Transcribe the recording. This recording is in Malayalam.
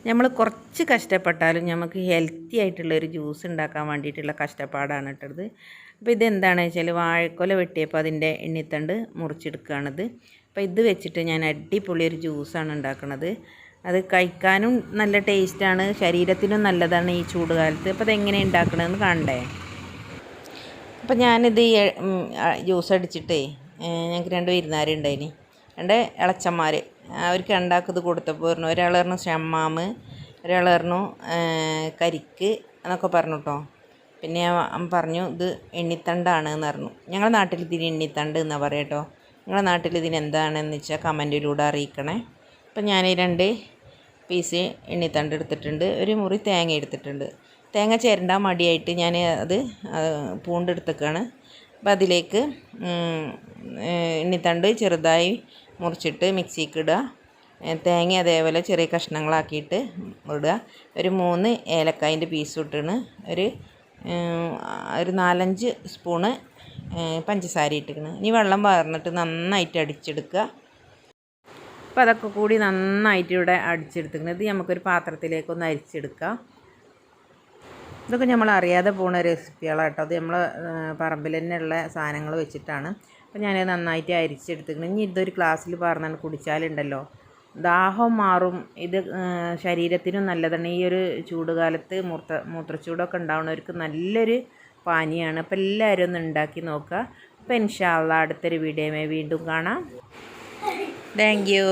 നമ്മൾ കുറച്ച് കഷ്ടപ്പെട്ടാലും നമുക്ക് ഹെൽത്തി ആയിട്ടുള്ളൊരു ജ്യൂസ് ഉണ്ടാക്കാൻ വേണ്ടിയിട്ടുള്ള കഷ്ടപ്പാടാണ് ഇട്ടത്. അപ്പോൾ ഇതെന്താണെന്ന് വെച്ചാൽ വാഴക്കൊല വെട്ടിയപ്പോൾ അതിൻ്റെ എണ്ണിത്തണ്ട് മുറിച്ചെടുക്കുകയാണിത്. അപ്പോൾ ഇത് വെച്ചിട്ട് ഞാൻ അടിപൊളി ഒരു ജ്യൂസാണ് ഉണ്ടാക്കുന്നത്. അത് കഴിക്കാനും നല്ല ടേസ്റ്റാണ്, ശരീരത്തിനും നല്ലതാണ് ഈ ചൂടുകാലത്ത്. അപ്പോൾ അതെങ്ങനെ ഉണ്ടാക്കണമെന്ന് കാണണ്ടേ. അപ്പോൾ ഞാനിത് ജ്യൂസ് അടിച്ചിട്ടേ ഞങ്ങൾക്ക് 2 വിരുന്നുകാരുണ്ടായിന്, 2 ഇളച്ചന്മാർ. അവർക്ക് രണ്ടാൾക്കിത് കൊടുത്തപ്പോൾ പറഞ്ഞു, ഒരാൾ പറഞ്ഞു ഷമ്മാമ്, ഒരാൾ പറഞ്ഞു കരിക്ക് എന്നൊക്കെ പറഞ്ഞു കേട്ടോ. പിന്നെ ഞാൻ പറഞ്ഞു ഇത് എണ്ണിത്തണ്ടാണ് എന്ന് പറഞ്ഞു. ഞങ്ങളുടെ നാട്ടിൽ ഇതിന് എണ്ണിത്തണ്ട് എന്നാണ് പറയുക കേട്ടോ. നിങ്ങളുടെ നാട്ടിൽ ഇതിന് എന്താണെന്ന് വെച്ചാൽ കമൻറ്റിലൂടെ അറിയിക്കണേ. അപ്പം ഞാൻ 2 പീസ് എണ്ണിത്തണ്ട് എടുത്തിട്ടുണ്ട്, ഒരു മുറി തേങ്ങ എടുത്തിട്ടുണ്ട്. തേങ്ങ ചേരണ്ടാൻ മടിയായിട്ട് ഞാൻ അത് പൂണ്ടെടുത്തേക്കാണ്. അപ്പം അതിലേക്ക് എണ്ണിത്തണ്ട് ചെറുതായി മുറിച്ചിട്ട് മിക്സിക്ക് ഇടുക. തേങ്ങ അതേപോലെ ചെറിയ കഷ്ണങ്ങളാക്കിയിട്ട് ഇടുക. ഒരു 3 ഏലക്കായൻ്റെ പീസ് ഇട്ടിന്, ഒരു 4-5 സ്പൂണ് പഞ്ചസാര ഇട്ടിരിക്കണം. ഇനി വെള്ളം വാർന്നിട്ട് നന്നായിട്ട് അടിച്ചെടുക്കുക. അപ്പോൾ അതൊക്കെ കൂടി നന്നായിട്ട് ഇവിടെ അടിച്ചെടുത്തിരിക്കുന്നത് നമുക്കൊരു പാത്രത്തിലേക്കൊന്ന് അരിച്ചെടുക്കാം. ഇതൊക്കെ നമ്മൾ അറിയാതെ പോകുന്ന റെസിപ്പികളാണ് കേട്ടോ. അത് നമ്മൾ പറമ്പിൽ തന്നെയുള്ള സാധനങ്ങൾ വെച്ചിട്ടാണ്. അപ്പോൾ ഞാനത് നന്നായിട്ട് അരിച്ചെടുത്തിരിക്കുന്നത്. ഇനി ഇതൊരു ഗ്ലാസ്സിൽ പറഞ്ഞാൽ കുടിച്ചാലുണ്ടല്ലോ ദാഹം മാറും. ഇത് ശരീരത്തിനും നല്ലതാണ്. ഈ ഒരു ചൂടുകാലത്ത് മൂത്രച്ചൂടൊക്കെ ഉണ്ടാവുന്നവർക്ക് നല്ലൊരു പാനീയമാണ്. അപ്പോൾ എല്ലാവരും ഒന്ന് ഉണ്ടാക്കി നോക്കുക. അപ്പോൾ ഇൻഷാ അള്ളാ അടുത്തൊരു വീഡിയോയുമായി വീണ്ടും കാണാം. Thank you.